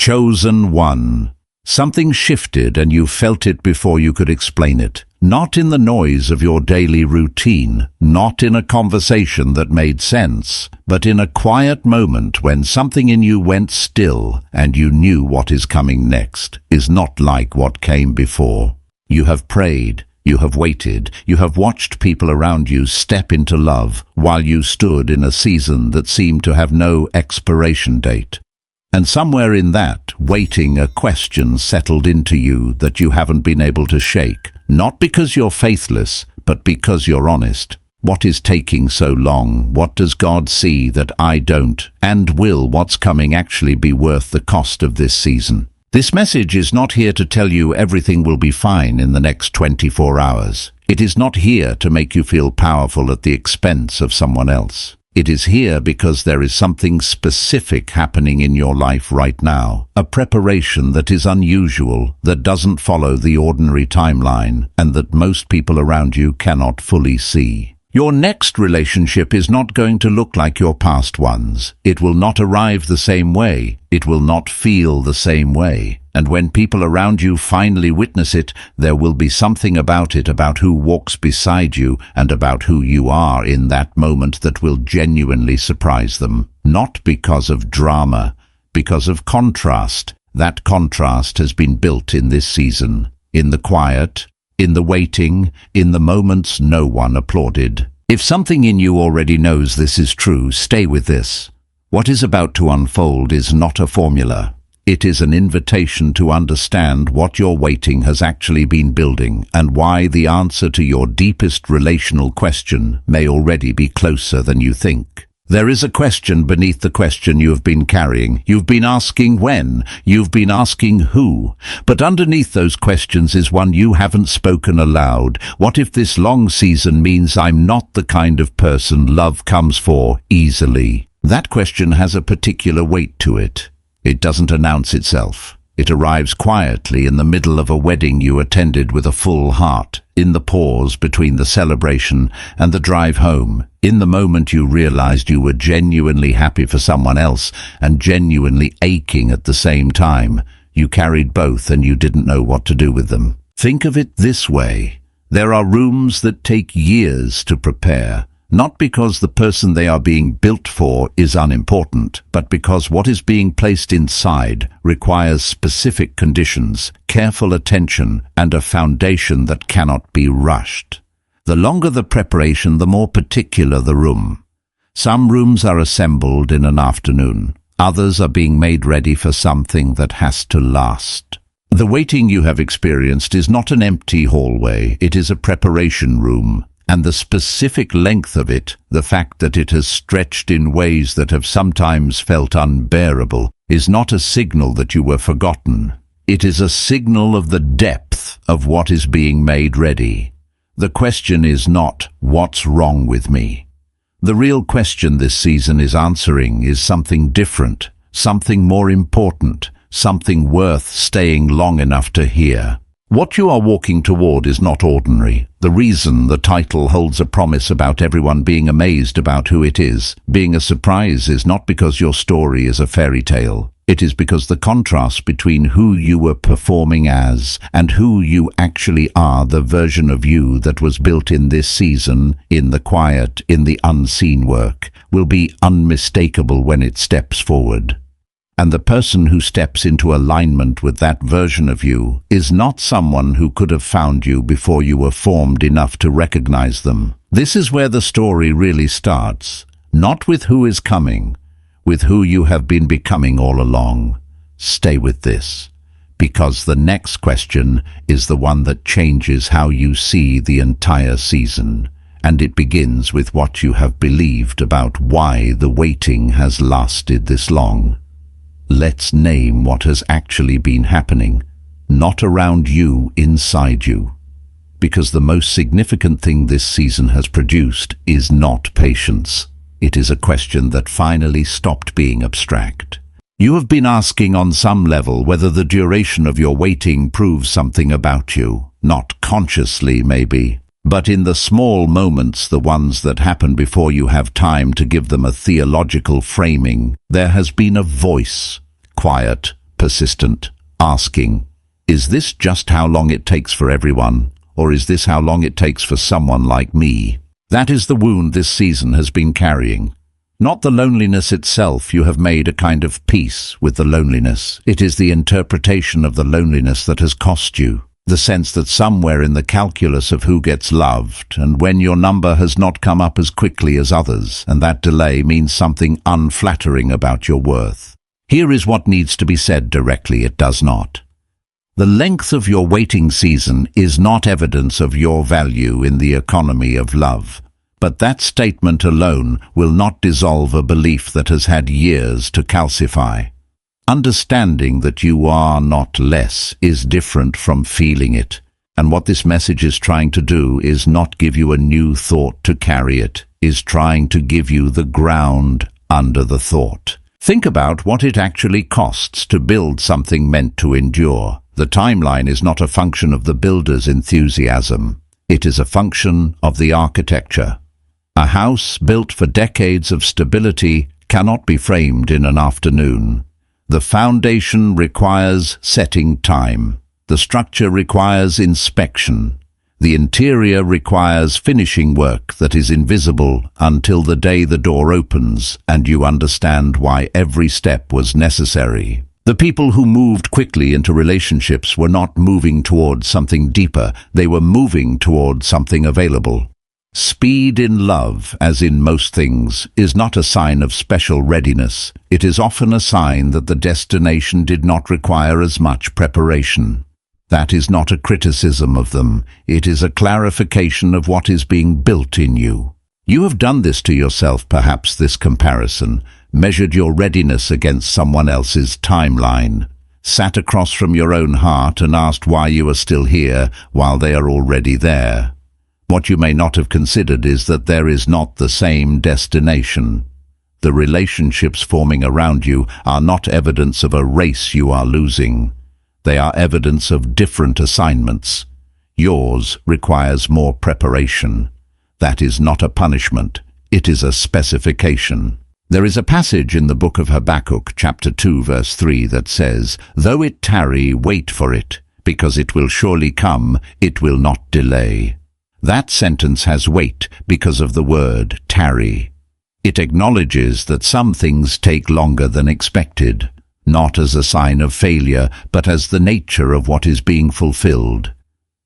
chosen one. Something shifted and you felt it before you could explain it. Not in the noise of your daily routine, not in a conversation that made sense, but in a quiet moment when something in you went still and you knew what is coming next is not like what came before. You have prayed, you have waited, you have watched people around you step into love while you stood in a season that seemed to have no expiration date. And somewhere in that waiting, a question settled into you that you haven't been able to shake. Not because you're faithless, but because you're honest. What is taking so long? What does God see that I don't? And will what's coming actually be worth the cost of this season? This message is not here to tell you everything will be fine in the next 24 hours. It is not here to make you feel powerful at the expense of someone else. It is here because there is something specific happening in your life right now, a preparation that is unusual, that doesn't follow the ordinary timeline, and that most people around you cannot fully see. Your next relationship is not going to look like your past ones. It will not arrive the same way. It will not feel the same way. And when people around you finally witness it, there will be something about it, about who walks beside you and about who you are in that moment, that will genuinely surprise them. Not because of drama, because of contrast. That contrast has been built in this season, in the quiet, in the waiting, in the moments no one applauded. If something in you already knows this is true, stay with this. What is about to unfold is not a formula. It is an invitation to understand what your waiting has actually been building, and why the answer to your deepest relational question may already be closer than you think. There is a question beneath the question you have been carrying. You've been asking when, you've been asking who, but underneath those questions is one you haven't spoken aloud. What if this long season means I'm not the kind of person love comes for easily? That question has a particular weight to it. It doesn't announce itself. It arrives quietly in the middle of a wedding you attended with a full heart, in the pause between the celebration and the drive home, in the moment you realized you were genuinely happy for someone else and genuinely aching at the same time. You carried both and you didn't know what to do with them. Think of it this way. There are rooms that take years to prepare. Not because the person they are being built for is unimportant, but because what is being placed inside requires specific conditions, careful attention, and a foundation that cannot be rushed. The longer the preparation, the more particular the room. Some rooms are assembled in an afternoon. Others are being made ready for something that has to last. The waiting you have experienced is not an empty hallway, it is a preparation room. And the specific length of it, the fact that it has stretched in ways that have sometimes felt unbearable, is not a signal that you were forgotten. It is a signal of the depth of what is being made ready. The question is not, what's wrong with me? The real question this season is answering is something different, something more important, something worth staying long enough to hear. What you are walking toward is not ordinary. The reason the title holds a promise about everyone being amazed about who it is, being a surprise, is not because your story is a fairy tale. It is because the contrast between who you were performing as and who you actually are, the version of you that was built in this season, in the quiet, in the unseen work, will be unmistakable when it steps forward. And the person who steps into alignment with that version of you is not someone who could have found you before you were formed enough to recognize them. This is where the story really starts, not with who is coming, with who you have been becoming all along. Stay with this, because the next question is the one that changes how you see the entire season, and it begins with what you have believed about why the waiting has lasted this long. Let's name what has actually been happening, not around you, inside you. Because the most significant thing this season has produced is not patience. It is a question that finally stopped being abstract. You have been asking on some level whether the duration of your waiting proves something about you, not consciously maybe, but in the small moments, the ones that happen before you have time to give them a theological framing, there has been a voice, quiet, persistent, asking, is this just how long it takes for everyone, or is this how long it takes for someone like me? That is the wound this season has been carrying. Not the loneliness itself. You have made a kind of peace with the loneliness. It is the interpretation of the loneliness that has cost you. The sense that somewhere in the calculus of who gets loved, and when your number has not come up as quickly as others, and that delay means something unflattering about your worth. Here is what needs to be said directly. It does not. The length of your waiting season is not evidence of your value in the economy of love. But that statement alone will not dissolve a belief that has had years to calcify. Understanding that you are not less is different from feeling it. And what this message is trying to do is not give you a new thought to carry it, is trying to give you the ground under the thought. Think about what it actually costs to build something meant to endure. The timeline is not a function of the builder's enthusiasm. It is a function of the architecture. A house built for decades of stability cannot be framed in an afternoon. The foundation requires setting time. The structure requires inspection. The interior requires finishing work that is invisible until the day the door opens and you understand why every step was necessary. The people who moved quickly into relationships were not moving towards something deeper. They were moving towards something available. Speed in love, as in most things, is not a sign of special readiness. It is often a sign that the destination did not require as much preparation. That is not a criticism of them. It is a clarification of what is being built in you. You have done this to yourself, perhaps this comparison, measured your readiness against someone else's timeline, sat across from your own heart and asked why you are still here while they are already there. What you may not have considered is that there is not the same destination. The relationships forming around you are not evidence of a race you are losing. They are evidence of different assignments. Yours requires more preparation. That is not a punishment. It is a specification. There is a passage in the book of Habakkuk, chapter 2, verse 3, that says, "Though it tarry, wait for it, because it will surely come, it will not delay." That sentence has weight because of the word tarry. It acknowledges that some things take longer than expected, not as a sign of failure, but as the nature of what is being fulfilled.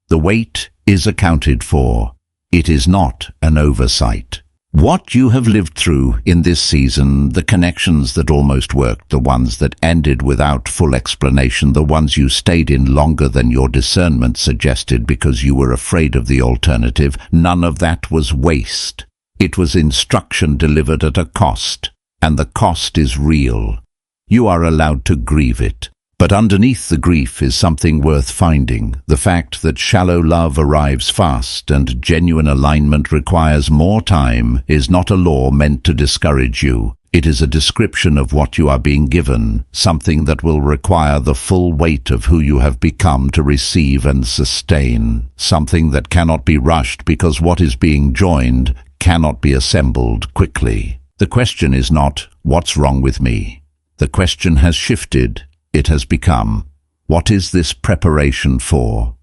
The wait is accounted for. It is not an oversight. What you have lived through in this season, the connections that almost worked, the ones that ended without full explanation, the ones you stayed in longer than your discernment suggested because you were afraid of the alternative, none of that was waste. It was instruction delivered at a cost, and the cost is real. You are allowed to grieve it. But underneath the grief is something worth finding, the fact that shallow love arrives fast and genuine alignment requires more time is not a law meant to discourage you. It is a description of what you are being given, something that will require the full weight of who you have become to receive and sustain, something that cannot be rushed because what is being joined cannot be assembled quickly. The question is not, what's wrong with me? The question has shifted. It has become, what is this preparation for?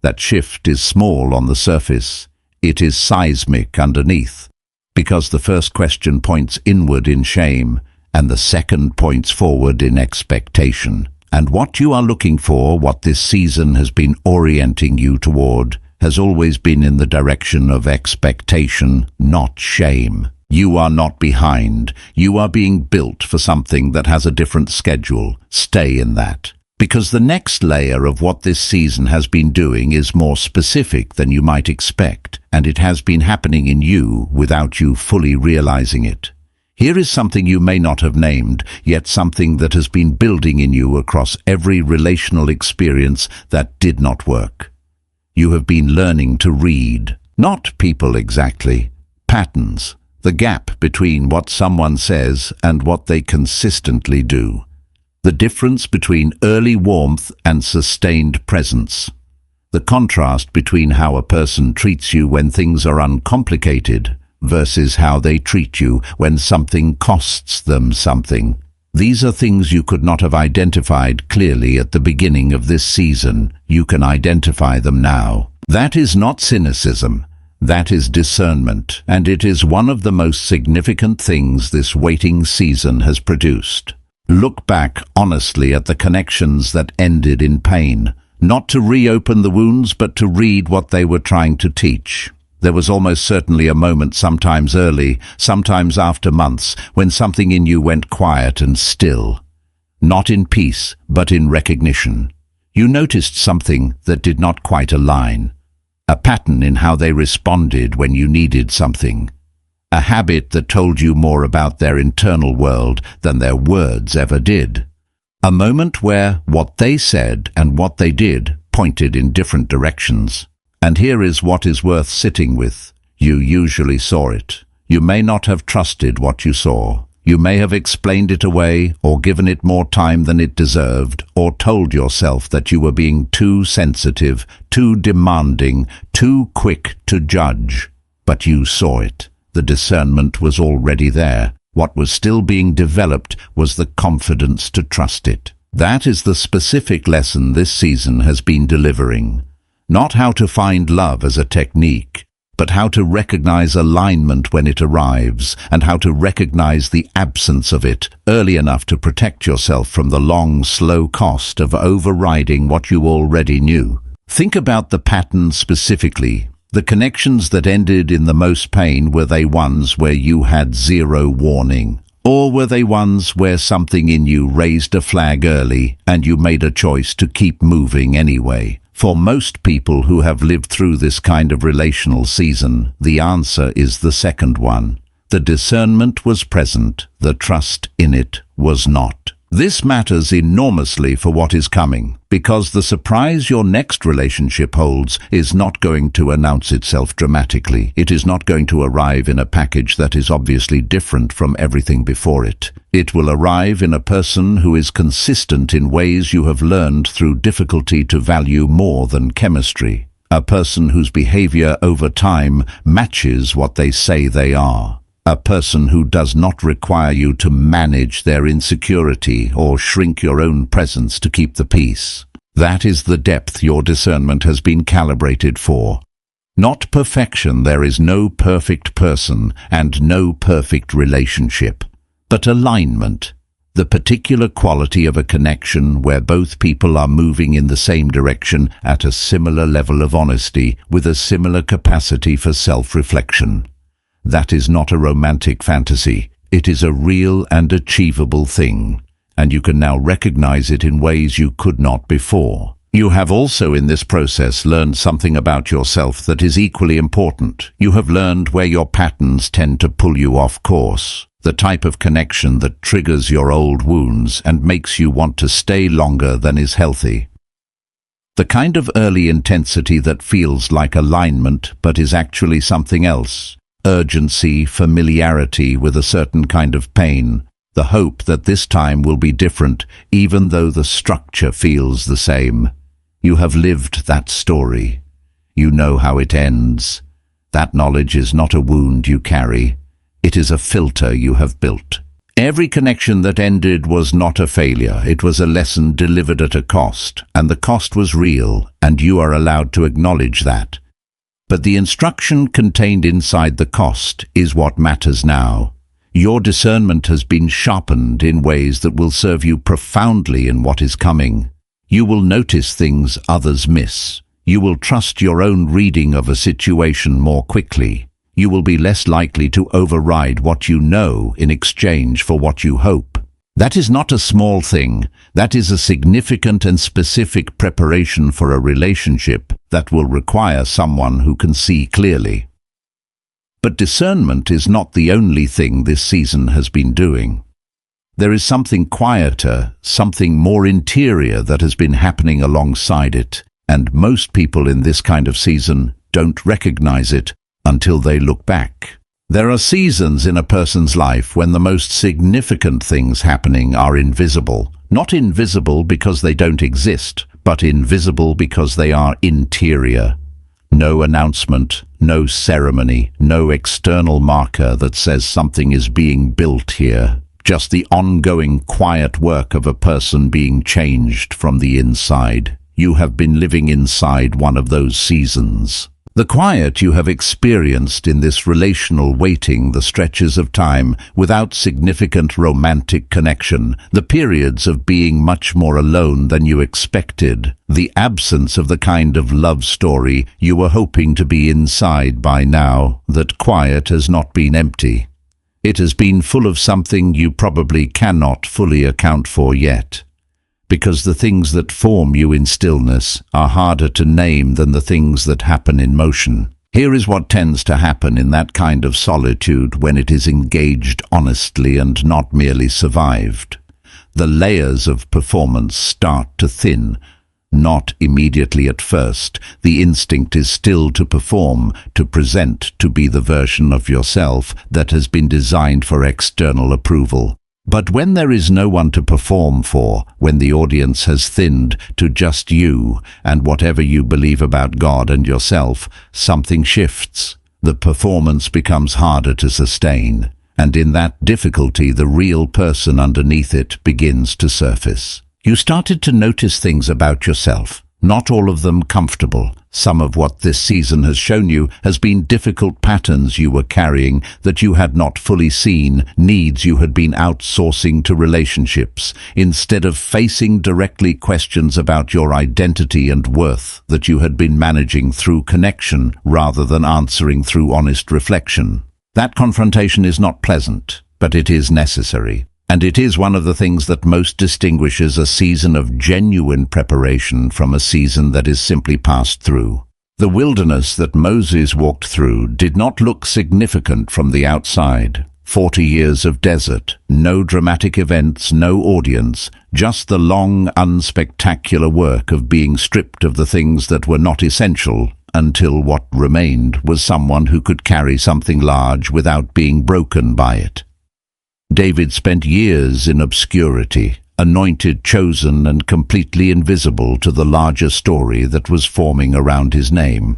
That shift is small on the surface. It is seismic underneath, because the first question points inward in shame, and the second points forward in expectation. And what you are looking for, what this season has been orienting you toward, has always been in the direction of expectation, not shame. You are not behind. You are being built for something that has a different schedule. Stay in that. Because the next layer of what this season has been doing is more specific than you might expect, and it has been happening in you without you fully realizing it. Here is something you may not have named, yet something that has been building in you across every relational experience that did not work. You have been learning to read, not people exactly, patterns. The gap between what someone says and what they consistently do. The difference between early warmth and sustained presence. The contrast between how a person treats you when things are uncomplicated versus how they treat you when something costs them something. These are things you could not have identified clearly at the beginning of this season. You can identify them now. That is not cynicism. That is discernment, and it is one of the most significant things this waiting season has produced. Look back honestly at the connections that ended in pain, not to reopen the wounds, but to read what they were trying to teach. There was almost certainly a moment, sometimes early, sometimes after months, when something in you went quiet and still. Not in peace, but in recognition. You noticed something that did not quite align. A pattern in how they responded when you needed something. A habit that told you more about their internal world than their words ever did. A moment where what they said and what they did pointed in different directions. And here is what is worth sitting with. You usually saw it. You may not have trusted what you saw. You may have explained it away, or given it more time than it deserved, or told yourself that you were being too sensitive, too demanding, too quick to judge. But you saw it. The discernment was already there. What was still being developed was the confidence to trust it. That is the specific lesson this season has been delivering. Not how to find love as a technique, but how to recognize alignment when it arrives, and how to recognize the absence of it early enough to protect yourself from the long, slow cost of overriding what you already knew. Think about the pattern specifically. The connections that ended in the most pain, were they ones where you had zero warning? Or were they ones where something in you raised a flag early and you made a choice to keep moving anyway? For most people who have lived through this kind of relational season, the answer is the second one. The discernment was present, the trust in it was not. This matters enormously for what is coming, because the surprise your next relationship holds is not going to announce itself dramatically. It is not going to arrive in a package that is obviously different from everything before it. It will arrive in a person who is consistent in ways you have learned through difficulty to value more than chemistry. A person whose behavior over time matches what they say they are. A person who does not require you to manage their insecurity or shrink your own presence to keep the peace. That is the depth your discernment has been calibrated for. Not perfection. There is no perfect person and no perfect relationship, but alignment. The particular quality of a connection where both people are moving in the same direction at a similar level of honesty with a similar capacity for self-reflection. That is not a romantic fantasy. It is a real and achievable thing, and you can now recognize it in ways you could not before. You have also in this process learned something about yourself that is equally important. You have learned where your patterns tend to pull you off course, the type of connection that triggers your old wounds and makes you want to stay longer than is healthy. The kind of early intensity that feels like alignment but is actually something else. Urgency, familiarity with a certain kind of pain, the hope that this time will be different, even though the structure feels the same. You have lived that story. You know how it ends. That knowledge is not a wound you carry. It is a filter you have built. Every connection that ended was not a failure. It was a lesson delivered at a cost, and the cost was real, and you are allowed to acknowledge that. But the instruction contained inside the cost is what matters now. Your discernment has been sharpened in ways that will serve you profoundly in what is coming. You will notice things others miss. You will trust your own reading of a situation more quickly. You will be less likely to override what you know in exchange for what you hope. That is not a small thing. That is a significant and specific preparation for a relationship that will require someone who can see clearly. But discernment is not the only thing this season has been doing. There is something quieter, something more interior that has been happening alongside it, and most people in this kind of season don't recognize it until they look back. There are seasons in a person's life when the most significant things happening are invisible. Not invisible because they don't exist, but invisible because they are interior. No announcement, no ceremony, no external marker that says something is being built here. just the ongoing quiet work of a person being changed from the inside. You have been living inside one of those seasons. The quiet you have experienced in this relational waiting, the stretches of time without significant romantic connection, the periods of being much more alone than you expected, the absence of the kind of love story you were hoping to be inside by now. That quiet has not been empty. It has been full of something you probably cannot fully account for yet. Because the things that form you in stillness are harder to name than the things that happen in motion. Here is what tends to happen in that kind of solitude when it is engaged honestly and not merely survived. The layers of performance start to thin. Not immediately at first. The instinct is still to perform, to present, to be the version of yourself that has been designed for external approval. But when there is no one to perform for, when the audience has thinned to just you and whatever you believe about God and yourself, something shifts. The performance becomes harder to sustain, and in that difficulty the real person underneath it begins to surface. You started to notice things about yourself, not all of them comfortable. Some of what this season has shown you has been difficult patterns you were carrying that you had not fully seen, needs you had been outsourcing to relationships, instead of facing directly questions about your identity and worth that you had been managing through connection rather than answering through honest reflection. That confrontation is not pleasant, but it is necessary. And it is one of the things that most distinguishes a season of genuine preparation from a season that is simply passed through. The wilderness that Moses walked through did not look significant from the outside. 40 years of desert, no dramatic events, no audience, just the long, unspectacular work of being stripped of the things that were not essential until what remained was someone who could carry something large without being broken by it. David spent years in obscurity, anointed, chosen, and completely invisible to the larger story that was forming around his name.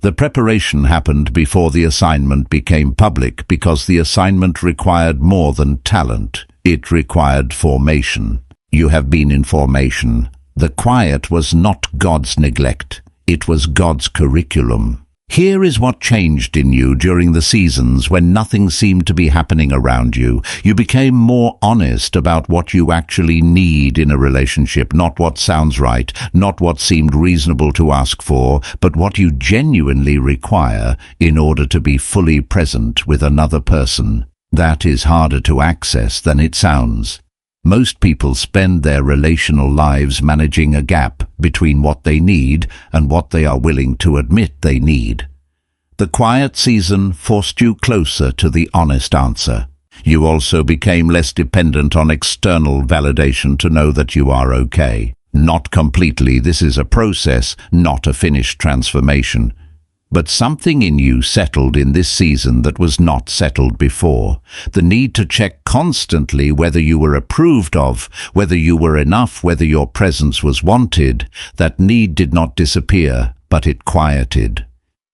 The preparation happened before the assignment became public because the assignment required more than talent. It required formation. You have been in formation. The quiet was not God's neglect. It was God's curriculum. Here is what changed in you during the seasons when nothing seemed to be happening around you. You became more honest about what you actually need in a relationship, not what sounds right, not what seemed reasonable to ask for, but what you genuinely require in order to be fully present with another person. That is harder to access than it sounds. Most people spend their relational lives managing a gap between what they need and what they are willing to admit they need. The quiet season forced you closer to the honest answer. You also became less dependent on external validation to know that you are okay. Not completely. This is a process, not a finished transformation. But something in you settled in this season that was not settled before. The need to check constantly whether you were approved of, whether you were enough, whether your presence was wanted. That need did not disappear, but it quieted.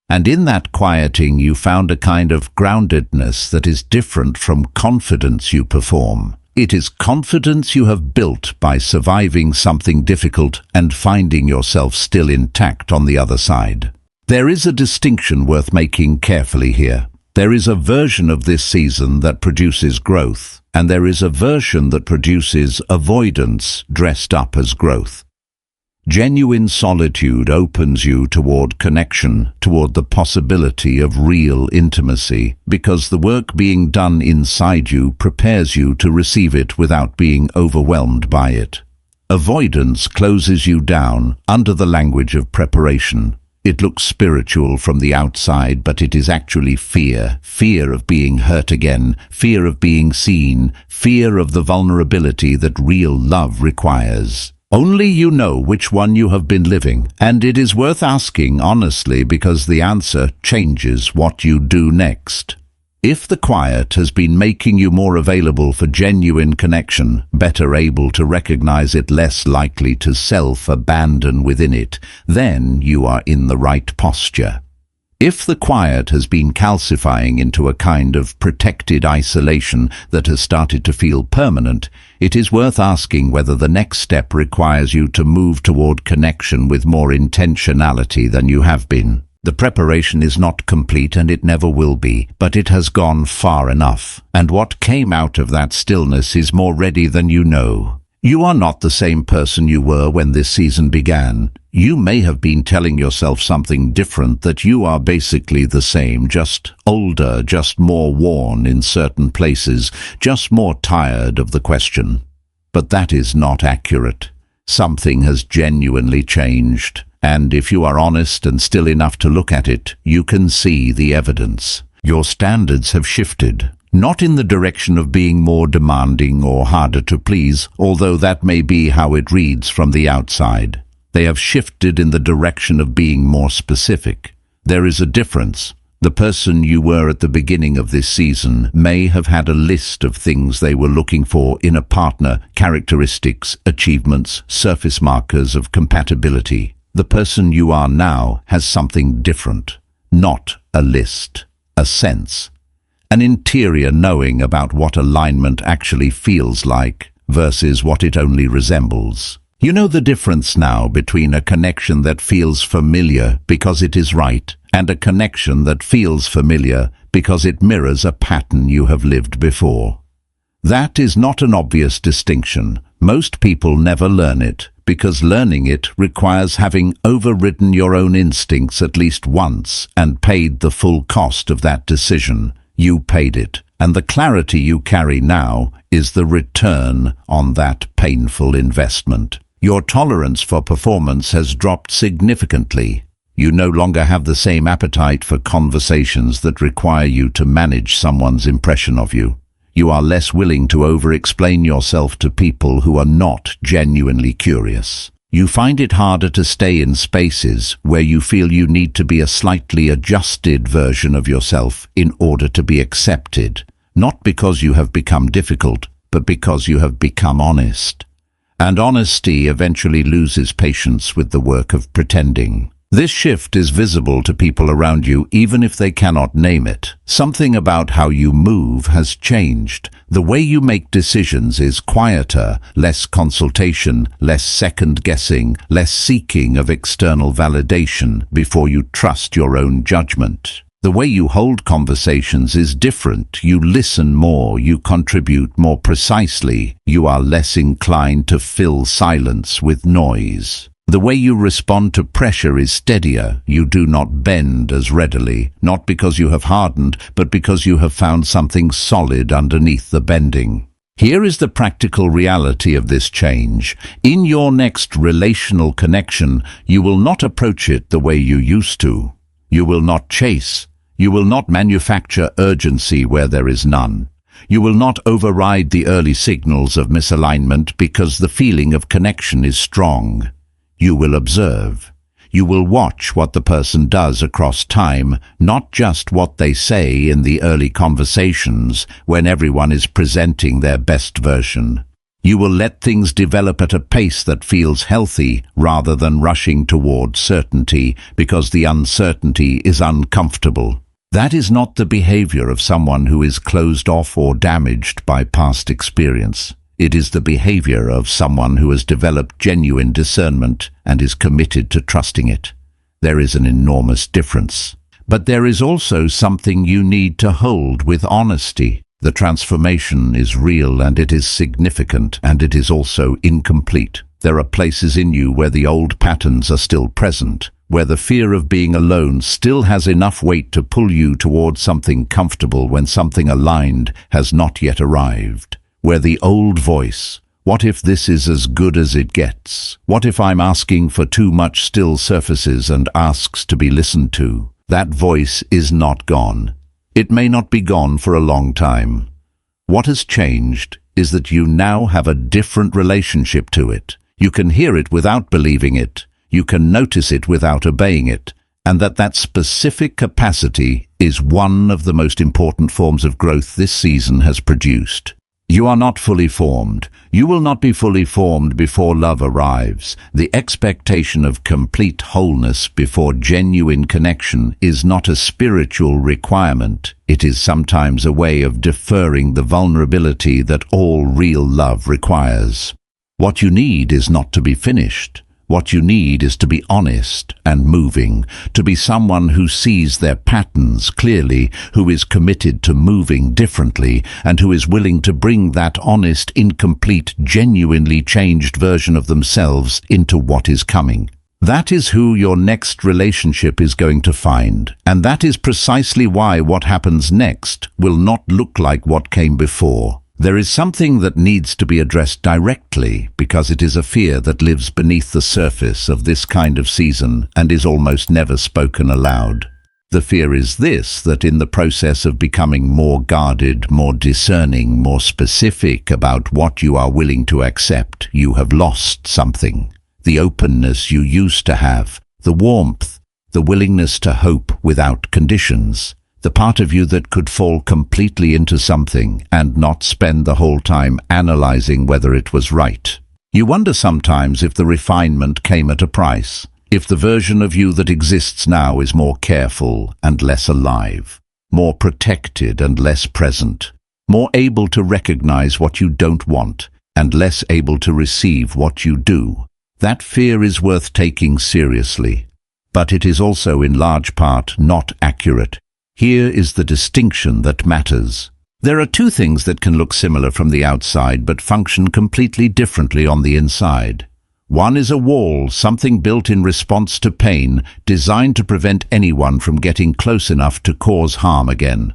And in that quieting you found a kind of groundedness that is different from confidence you perform. It is confidence you have built by surviving something difficult and finding yourself still intact on the other side. There is a distinction worth making carefully here. There is a version of this season that produces growth, and there is a version that produces avoidance dressed up as growth. Genuine solitude opens you toward connection, toward the possibility of real intimacy, because the work being done inside you prepares you to receive it without being overwhelmed by it. Avoidance closes you down under the language of preparation. It looks spiritual from the outside, but it is actually fear. Fear of being hurt again, fear of being seen, fear of the vulnerability that real love requires. Only you know which one you have been living, and it is worth asking honestly because the answer changes what you do next. If the quiet has been making you more available for genuine connection, better able to recognize it, less likely to self-abandon within it, then you are in the right posture. If the quiet has been calcifying into a kind of protected isolation that has started to feel permanent, it is worth asking whether the next step requires you to move toward connection with more intentionality than you have been. The preparation is not complete and it never will be, but it has gone far enough, and what came out of that stillness is more ready than you know. You are not the same person you were when this season began. You may have been telling yourself something different, that you are basically the same, just older, just more worn in certain places, just more tired of the question. But that is not accurate. Something has genuinely changed, and if you are honest and still enough to look at it, you can see the evidence. Your standards have shifted. Not in the direction of being more demanding or harder to please, although that may be how it reads from the outside. They have shifted in the direction of being more specific. There is a difference. The person you were at the beginning of this season may have had a list of things they were looking for in a partner: characteristics, achievements, surface markers of compatibility. The person you are now has something different. Not a list, a sense. An interior knowing about what alignment actually feels like versus what it only resembles. You know the difference now between a connection that feels familiar because it is right and a connection that feels familiar because it mirrors a pattern you have lived before. That is not an obvious distinction. Most people never learn it, because learning it requires having overridden your own instincts at least once and paid the full cost of that decision. You paid it, and the clarity you carry now is the return on that painful investment. Your tolerance for performance has dropped significantly. You no longer have the same appetite for conversations that require you to manage someone's impression of you. You are less willing to over-explain yourself to people who are not genuinely curious. You find it harder to stay in spaces where you feel you need to be a slightly adjusted version of yourself in order to be accepted, not because you have become difficult, but because you have become honest. And honesty eventually loses patience with the work of pretending. This shift is visible to people around you even if they cannot name it. Something about how you move has changed. The way you make decisions is quieter, less consultation, less second-guessing, less seeking of external validation before you trust your own judgment. The way you hold conversations is different. You listen more, you contribute more precisely, you are less inclined to fill silence with noise. The way you respond to pressure is steadier. You do not bend as readily, not because you have hardened, but because you have found something solid underneath the bending. Here is the practical reality of this change. In your next relational connection, you will not approach it the way you used to. You will not chase. You will not manufacture urgency where there is none. You will not override the early signals of misalignment because the feeling of connection is strong. You will observe. You will watch what the person does across time, not just what they say in the early conversations when everyone is presenting their best version. You will let things develop at a pace that feels healthy rather than rushing toward certainty because the uncertainty is uncomfortable. That is not the behavior of someone who is closed off or damaged by past experience. It is the behavior of someone who has developed genuine discernment and is committed to trusting it. There is an enormous difference. But there is also something you need to hold with honesty. The transformation is real and it is significant, and it is also incomplete. There are places in you where the old patterns are still present, where the fear of being alone still has enough weight to pull you towards something comfortable when something aligned has not yet arrived. Where the old voice, what if this is as good as it gets? What if I'm asking for too much, still surfaces and asks to be listened to? That voice is not gone. It may not be gone for a long time. What has changed is that you now have a different relationship to it. You can hear it without believing it. You can notice it without obeying it. And that specific capacity is one of the most important forms of growth this season has produced. You are not fully formed. You will not be fully formed before love arrives. The expectation of complete wholeness before genuine connection is not a spiritual requirement. It is sometimes a way of deferring the vulnerability that all real love requires. What you need is not to be finished. What you need is to be honest and moving, to be someone who sees their patterns clearly, who is committed to moving differently, and who is willing to bring that honest, incomplete, genuinely changed version of themselves into what is coming. That is who your next relationship is going to find, and that is precisely why what happens next will not look like what came before. There is something that needs to be addressed directly because it is a fear that lives beneath the surface of this kind of season and is almost never spoken aloud. The fear is this, that in the process of becoming more guarded, more discerning, more specific about what you are willing to accept, you have lost something. The openness you used to have, the warmth, the willingness to hope without conditions. The part of you that could fall completely into something and not spend the whole time analyzing whether it was right. You wonder sometimes if the refinement came at a price, if the version of you that exists now is more careful and less alive, more protected and less present, more able to recognize what you don't want and less able to receive what you do. That fear is worth taking seriously, but it is also in large part not accurate. Here is the distinction that matters. There are two things that can look similar from the outside but function completely differently on the inside. One is a wall, something built in response to pain, designed to prevent anyone from getting close enough to cause harm again.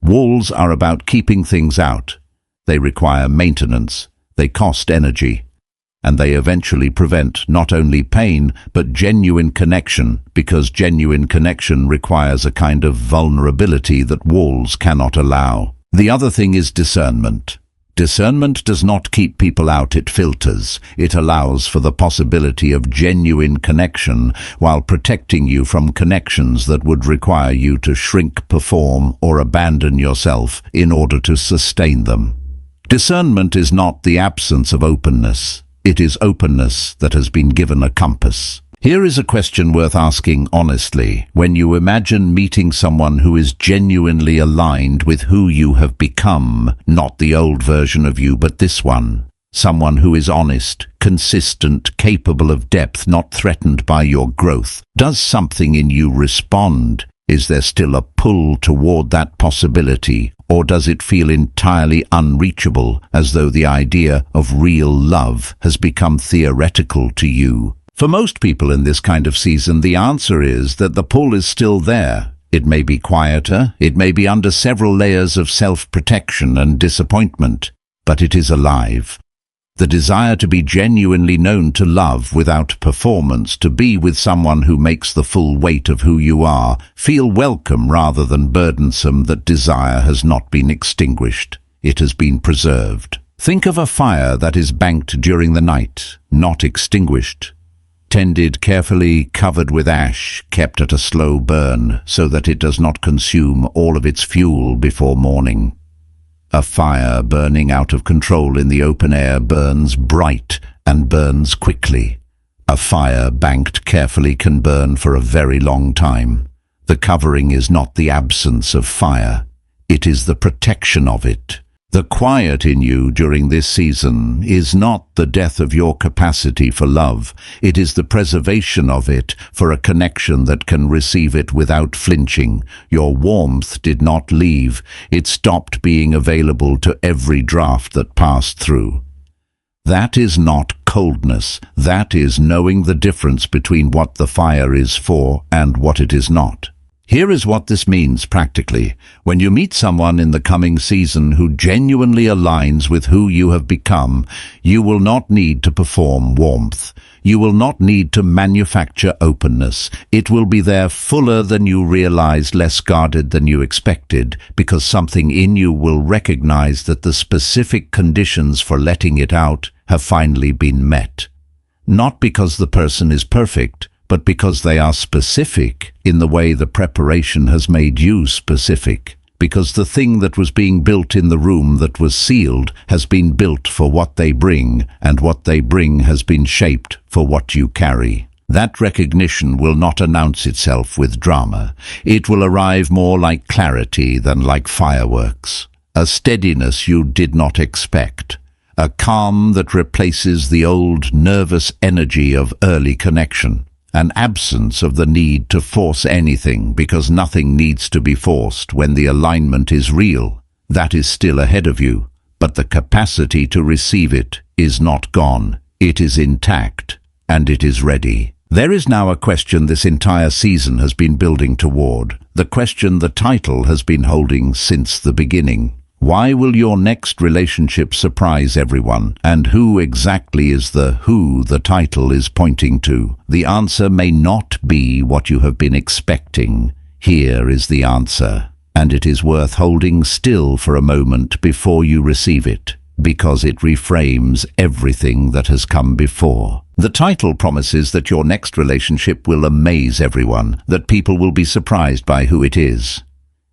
Walls are about keeping things out. They require maintenance, they cost energy, and they eventually prevent not only pain, but genuine connection, because genuine connection requires a kind of vulnerability that walls cannot allow. The other thing is discernment. Discernment does not keep people out, it filters. It allows for the possibility of genuine connection while protecting you from connections that would require you to shrink, perform, or abandon yourself in order to sustain them. Discernment is not the absence of openness. It is openness that has been given a compass. Here is a question worth asking honestly. When you imagine meeting someone who is genuinely aligned with who you have become, not the old version of you, but this one, someone who is honest, consistent, capable of depth, not threatened by your growth, does something in you respond? Is there still a pull toward that possibility, or does it feel entirely unreachable, as though the idea of real love has become theoretical to you? For most people in this kind of season, the answer is that the pull is still there. It may be quieter, it may be under several layers of self-protection and disappointment, but it is alive. The desire to be genuinely known, to love without performance, to be with someone who makes the full weight of who you are, feel welcome rather than burdensome, that desire has not been extinguished. It has been preserved. Think of a fire that is banked during the night, not extinguished. Tended carefully, covered with ash, kept at a slow burn so that it does not consume all of its fuel before morning. A fire burning out of control in the open air burns bright and burns quickly. A fire banked carefully can burn for a very long time. The covering is not the absence of fire. It is the protection of it. The quiet in you during this season is not the death of your capacity for love. It is the preservation of it for a connection that can receive it without flinching. Your warmth did not leave. It stopped being available to every draft that passed through. That is not coldness. That is knowing the difference between what the fire is for and what it is not. Here is what this means practically. When you meet someone in the coming season who genuinely aligns with who you have become, you will not need to perform warmth. You will not need to manufacture openness. It will be there, fuller than you realized, less guarded than you expected, because something in you will recognize that the specific conditions for letting it out have finally been met. Not because the person is perfect, but because they are specific in the way the preparation has made you specific. because the thing that was being built in the room that was sealed has been built for what they bring, and what they bring has been shaped for what you carry. That recognition will not announce itself with drama. It will arrive more like clarity than like fireworks. A steadiness you did not expect. A calm that replaces the old nervous energy of early connection. An absence of the need to force anything, because nothing needs to be forced when the alignment is real. That is still ahead of you, but the capacity to receive it is not gone. It is intact, and it is ready. There is now a question this entire season has been building toward, the question the title has been holding since the beginning. Why will your next relationship surprise everyone? And who exactly is the who the title is pointing to? The answer may not be what you have been expecting. Here is the answer, and it is worth holding still for a moment before you receive it, because it reframes everything that has come before. The title promises that your next relationship will amaze everyone, that people will be surprised by who it is.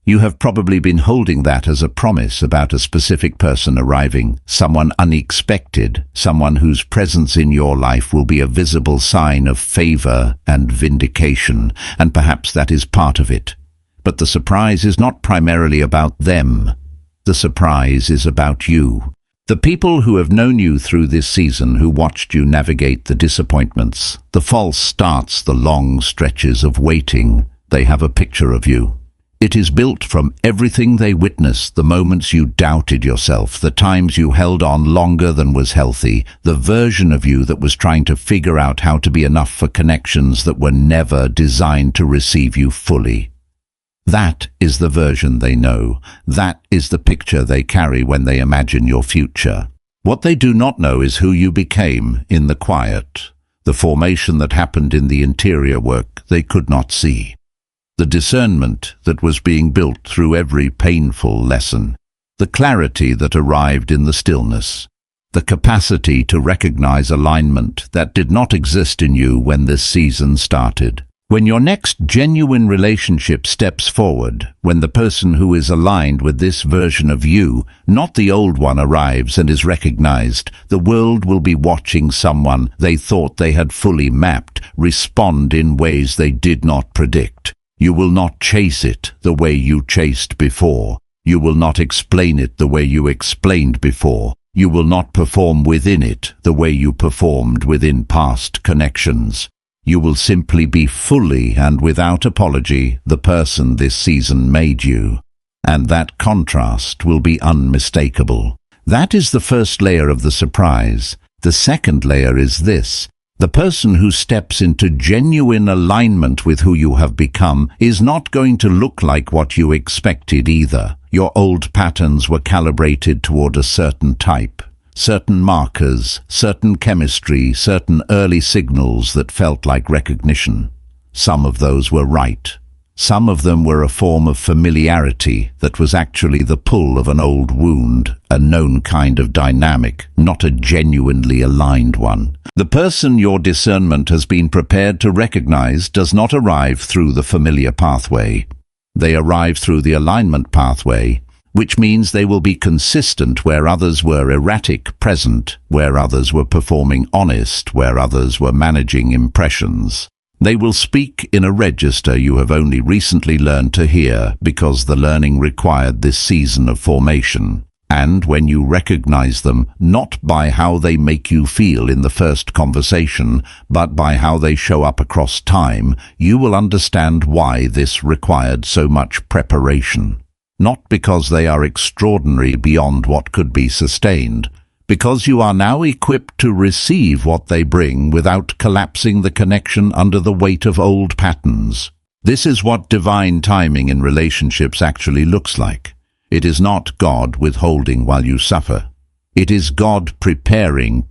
You have probably been holding that as a promise about a specific person arriving, someone unexpected, someone whose presence in your life will be a visible sign of favor and vindication, and perhaps that is part of it. But the surprise is not primarily about them. The surprise is about you. The people who have known you through this season, who watched you navigate the disappointments, the false starts, the long stretches of waiting, they have a picture of you. It is built from everything they witnessed, the moments you doubted yourself, the times you held on longer than was healthy, the version of you that was trying to figure out how to be enough for connections that were never designed to receive you fully. That is the version they know. That is the picture they carry when they imagine your future. What they do not know is who you became in the quiet, the formation that happened in the interior work they could not see. The discernment that was being built through every painful lesson, the clarity that arrived in the stillness, the capacity to recognize alignment that did not exist in you when this season started. When your next genuine relationship steps forward, when the person who is aligned with this version of you, not the old one, arrives and is recognized, the world will be watching someone they thought they had fully mapped respond in ways they did not predict. You will not chase it the way you chased before. You will not explain it the way you explained before. You will not perform within it the way you performed within past connections. You will simply be fully and without apology the person this season made you. And that contrast will be unmistakable. That is the first layer of the surprise. The second layer is this. The person who steps into genuine alignment with who you have become is not going to look like what you expected either. Your old patterns were calibrated toward a certain type, certain markers, certain chemistry, certain early signals that felt like recognition. Some of those were right. Some of them were a form of familiarity that was actually the pull of an old wound, a known kind of dynamic, not a genuinely aligned one. The person your discernment has been prepared to recognize does not arrive through the familiar pathway. They arrive through the alignment pathway, which means they will be consistent where others were erratic, present where others were performing honest, where others were managing impressions. They will speak in a register you have only recently learned to hear because the learning required this season of formation. And when you recognize them, not by how they make you feel in the first conversation, but by how they show up across time, you will understand why this required so much preparation. Not because they are extraordinary beyond what could be sustained, because you are now equipped to receive what they bring without collapsing the connection under the weight of old patterns. This is what divine timing in relationships actually looks like. It is not God withholding while you suffer. It is God preparing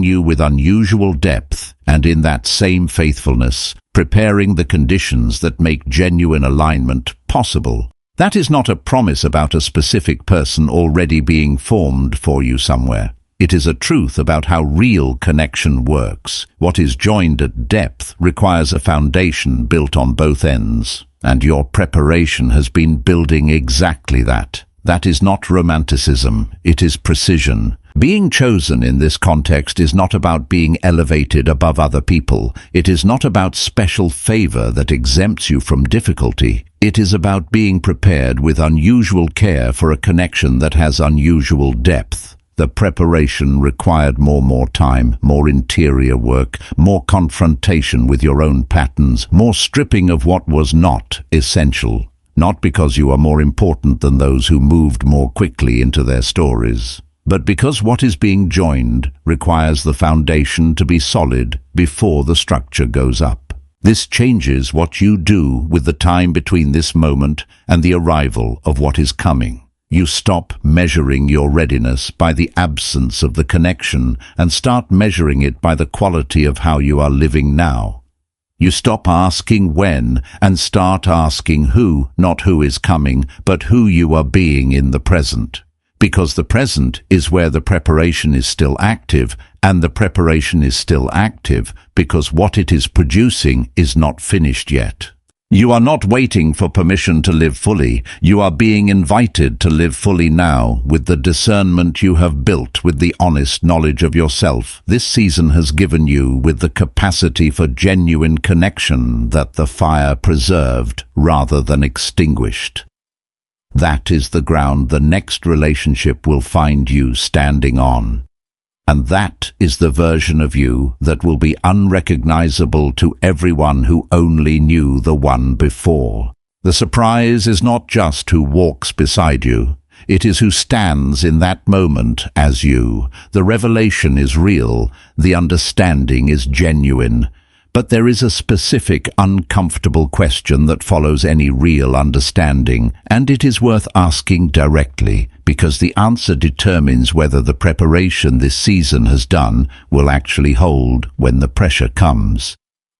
you with unusual depth, and in that same faithfulness, preparing the conditions that make genuine alignment possible. That is not a promise about a specific person already being formed for you somewhere. It is a truth about how real connection works. What is joined at depth requires a foundation built on both ends. And your preparation has been building exactly that. That is not romanticism, it is precision. Being chosen in this context is not about being elevated above other people. It is not about special favor that exempts you from difficulty. It is about being prepared with unusual care for a connection that has unusual depth. The preparation required more time, more interior work, more confrontation with your own patterns, more stripping of what was not essential. Not because you are more important than those who moved more quickly into their stories, but because what is being joined requires the foundation to be solid before the structure goes up. This changes what you do with the time between this moment and the arrival of what is coming. You stop measuring your readiness by the absence of the connection and start measuring it by the quality of how you are living now. You stop asking when and start asking who, not who is coming, but who you are being in the present. Because the present is where the preparation is still active, and the preparation is still active because what it is producing is not finished yet. You are not waiting for permission to live fully. You are being invited to live fully now with the discernment you have built with the honest knowledge of yourself. This season has given you with the capacity for genuine connection that the fire preserved rather than extinguished. That is the ground the next relationship will find you standing on. And that is the version of you that will be unrecognizable to everyone who only knew the one before. The surprise is not just who walks beside you. It is who stands in that moment as you. The revelation is real. The understanding is genuine. But there is a specific, uncomfortable question that follows any real understanding, and it is worth asking directly, because the answer determines whether the preparation this season has done will actually hold when the pressure comes.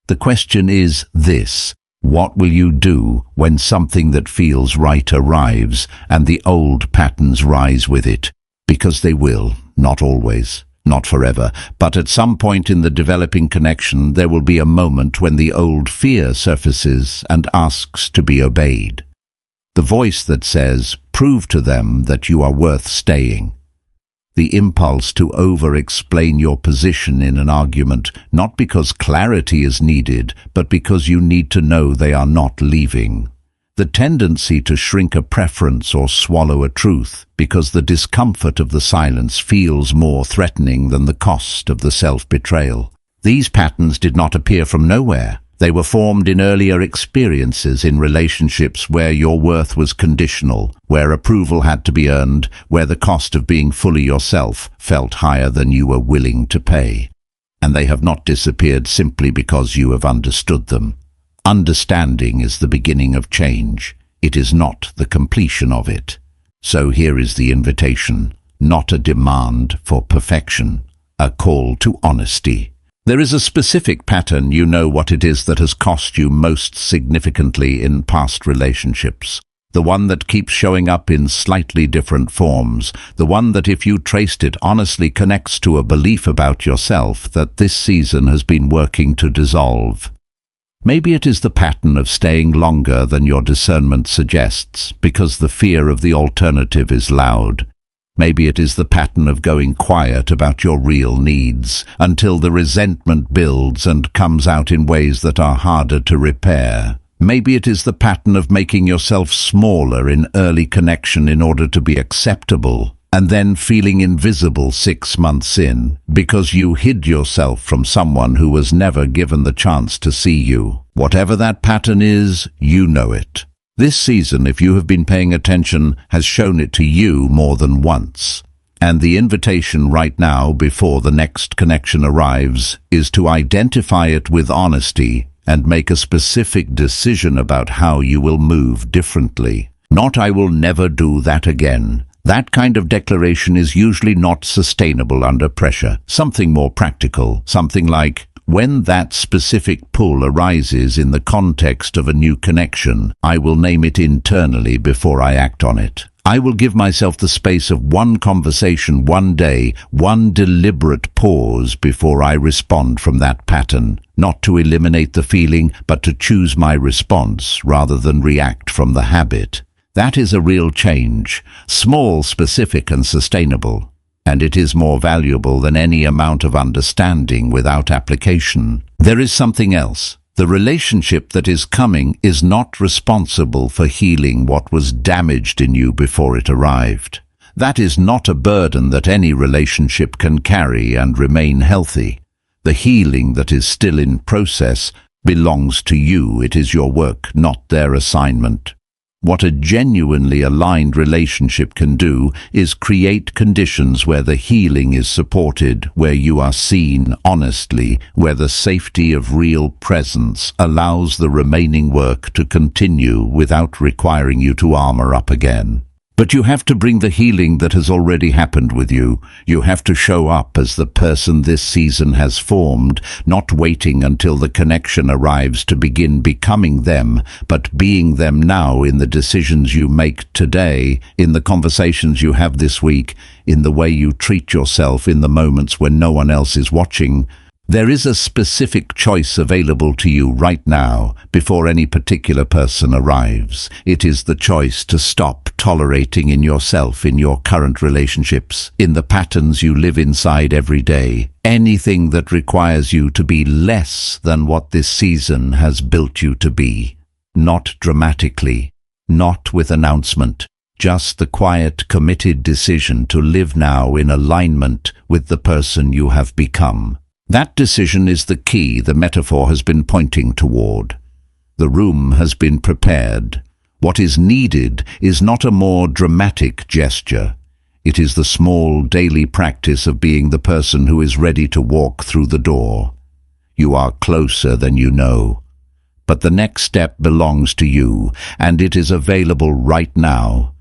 The question is this: what will you do when something that feels right arrives, and the old patterns rise with it? Because they will, not always. Not forever, but at some point in the developing connection there will be a moment when the old fear surfaces and asks to be obeyed. The voice that says, "Prove to them that you are worth staying." The impulse to over-explain your position in an argument, not because clarity is needed, but because you need to know they are not leaving. The tendency to shrink a preference or swallow a truth because the discomfort of the silence feels more threatening than the cost of the self-betrayal. These patterns did not appear from nowhere. They were formed in earlier experiences in relationships where your worth was conditional, where approval had to be earned, where the cost of being fully yourself felt higher than you were willing to pay. And they have not disappeared simply because you have understood them. Understanding is the beginning of change. It is not the completion of it. So here is the invitation, not a demand for perfection, a call to honesty. There is a specific pattern. You know what it is that has cost you most significantly in past relationships. The one that keeps showing up in slightly different forms. The one that, if you traced it, honestly connects to a belief about yourself that this season has been working to dissolve. Maybe it is the pattern of staying longer than your discernment suggests, because the fear of the alternative is loud. Maybe it is the pattern of going quiet about your real needs, until the resentment builds and comes out in ways that are harder to repair. Maybe it is the pattern of making yourself smaller in early connection in order to be acceptable, and then feeling invisible 6 months in, because you hid yourself from someone who was never given the chance to see you. Whatever that pattern is, you know it. This season, if you have been paying attention, has shown it to you more than once. And the invitation right now, before the next connection arrives, is to identify it with honesty and make a specific decision about how you will move differently. Not "I will never do that again." That kind of declaration is usually not sustainable under pressure. Something more practical, something like, when that specific pull arises in the context of a new connection, I will name it internally before I act on it. I will give myself the space of one conversation, one day, one deliberate pause before I respond from that pattern, not to eliminate the feeling, but to choose my response rather than react from the habit. That is a real change, small, specific, and sustainable. And it is more valuable than any amount of understanding without application. There is something else. The relationship that is coming is not responsible for healing what was damaged in you before it arrived. That is not a burden that any relationship can carry and remain healthy. The healing that is still in process belongs to you. It is your work, not their assignment. What a genuinely aligned relationship can do is create conditions where the healing is supported, where you are seen honestly, where the safety of real presence allows the remaining work to continue without requiring you to armor up again. But you have to bring the healing that has already happened with you. You have to show up as the person this season has formed, not waiting until the connection arrives to begin becoming them, but being them now in the decisions you make today, in the conversations you have this week, in the way you treat yourself in the moments when no one else is watching. There is a specific choice available to you right now, before any particular person arrives. It is the choice to stop tolerating in yourself, in your current relationships, in the patterns you live inside every day, anything that requires you to be less than what this season has built you to be. Not dramatically, not with announcement, just the quiet, committed decision to live now in alignment with the person you have become. That decision is the key the metaphor has been pointing toward. The room has been prepared. What is needed is not a more dramatic gesture. It is the small daily practice of being the person who is ready to walk through the door. You are closer than you know. But the next step belongs to you, and it is available right now.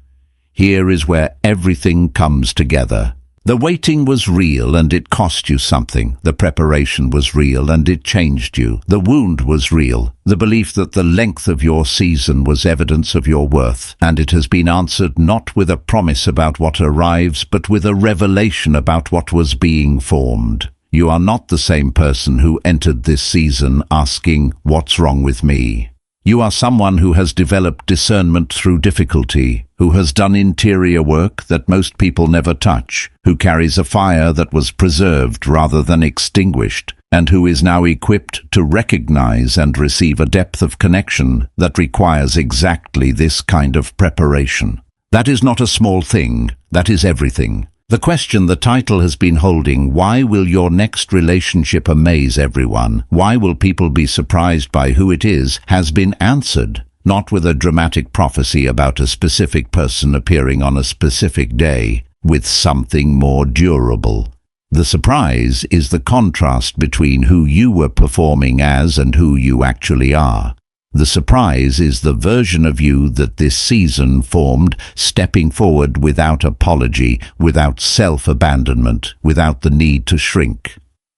Here is where everything comes together. The waiting was real and it cost you something. The preparation was real and it changed you. The wound was real. The belief that the length of your season was evidence of your worth, and it has been answered not with a promise about what arrives, but with a revelation about what was being formed. You are not the same person who entered this season asking, "What's wrong with me?" You are someone who has developed discernment through difficulty, who has done interior work that most people never touch, who carries a fire that was preserved rather than extinguished, and who is now equipped to recognize and receive a depth of connection that requires exactly this kind of preparation. That is not a small thing, that is everything. The question the title has been holding, why will your next relationship amaze everyone? Why will people be surprised by who it is, has been answered, not with a dramatic prophecy about a specific person appearing on a specific day, with something more durable. The surprise is the contrast between who you were performing as and who you actually are. The surprise is the version of you that this season formed, stepping forward without apology, without self-abandonment, without the need to shrink.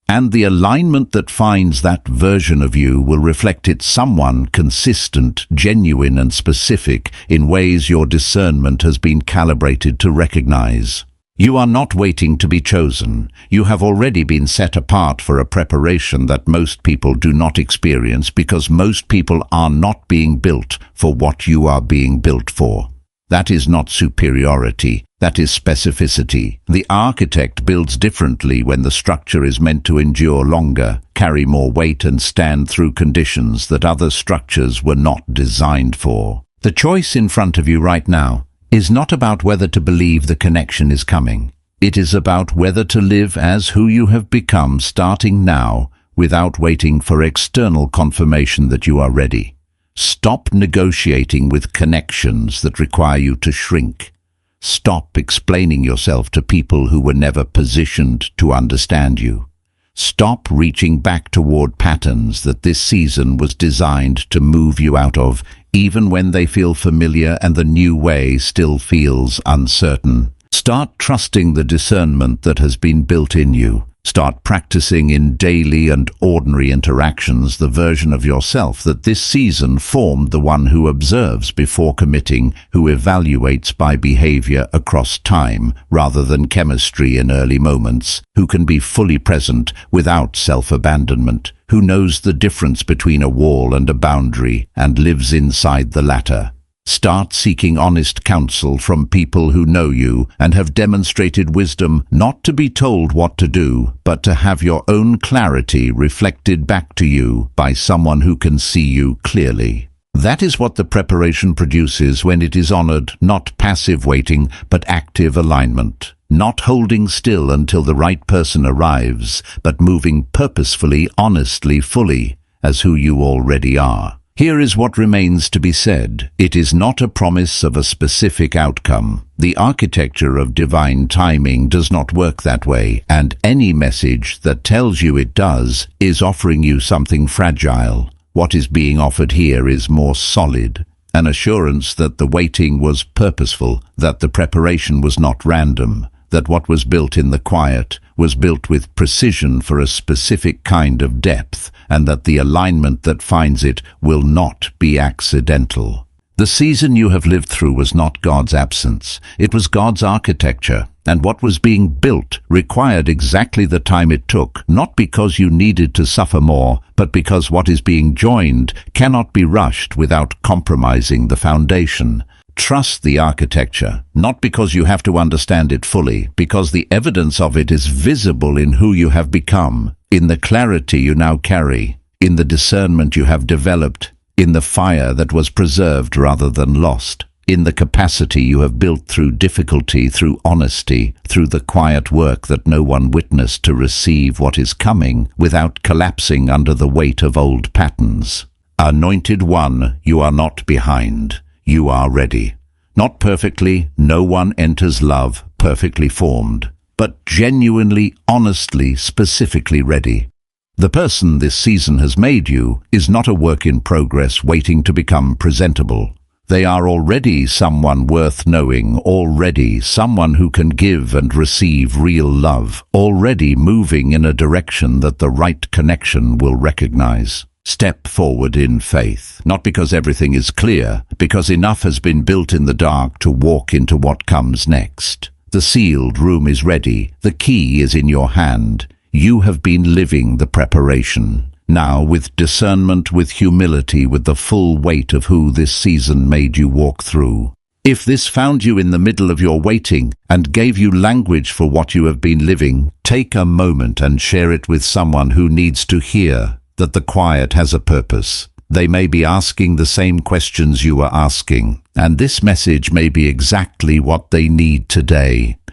And the alignment that finds that version of you will reflect it someone consistent, genuine and specific in ways your discernment has been calibrated to recognize. You are not waiting to be chosen. You have already been set apart for a preparation that most people do not experience, because most people are not being built for what you are being built for. That is not superiority, that is specificity. The architect builds differently when the structure is meant to endure longer, carry more weight and stand through conditions that other structures were not designed for. The choice in front of you right now is not about whether to believe the connection is coming. It is about whether to live as who you have become starting now, without waiting for external confirmation that you are ready. Stop negotiating with connections that require you to shrink. Stop explaining yourself to people who were never positioned to understand you. Stop reaching back toward patterns that this season was designed to move you out of, even when they feel familiar and the new way still feels uncertain. Start trusting the discernment that has been built in you, Start practicing in daily and ordinary interactions the version of yourself that this season formed, the one who observes before committing, who evaluates by behavior across time rather than chemistry in early moments, who can be fully present without self-abandonment, who knows the difference between a wall and a boundary and lives inside the latter. Start seeking honest counsel from people who know you and have demonstrated wisdom, not to be told what to do, but to have your own clarity reflected back to you by someone who can see you clearly. That is what the preparation produces when it is honored, not passive waiting, but active alignment. Not holding still until the right person arrives, but moving purposefully, honestly, fully, as who you already are. Here is what remains to be said. It is not a promise of a specific outcome. The architecture of divine timing does not work that way, and any message that tells you it does is offering you something fragile. What is being offered here is more solid, an assurance that the waiting was purposeful, that the preparation was not random, that what was built in the quiet was built with precision for a specific kind of depth, and that the alignment that finds it will not be accidental. The season you have lived through was not God's absence. It was God's architecture, and what was being built required exactly the time it took, not because you needed to suffer more, but because what is being joined cannot be rushed without compromising the foundation. Trust the architecture, not because you have to understand it fully, because the evidence of it is visible in who you have become, in the clarity you now carry, in the discernment you have developed, in the fire that was preserved rather than lost, in the capacity you have built through difficulty, through honesty, through the quiet work that no one witnessed to receive what is coming without collapsing under the weight of old patterns. Anointed one, you are not behind. You are ready. Not perfectly, no one enters love perfectly formed, but genuinely, honestly, specifically ready. The person this season has made you is not a work in progress waiting to become presentable. They are already someone worth knowing, already someone who can give and receive real love, already moving in a direction that the right connection will recognize. Step forward in faith, not because everything is clear, because enough has been built in the dark to walk into what comes next. The sealed room is ready. The key is in your hand. You have been living the preparation. Now, with discernment, with humility, with the full weight of who this season made you walk through. If this found you in the middle of your waiting and gave you language for what you have been living, take a moment and share it with someone who needs to hear that the quiet has a purpose. They may be asking the same questions you are asking, and this message may be exactly what they need today.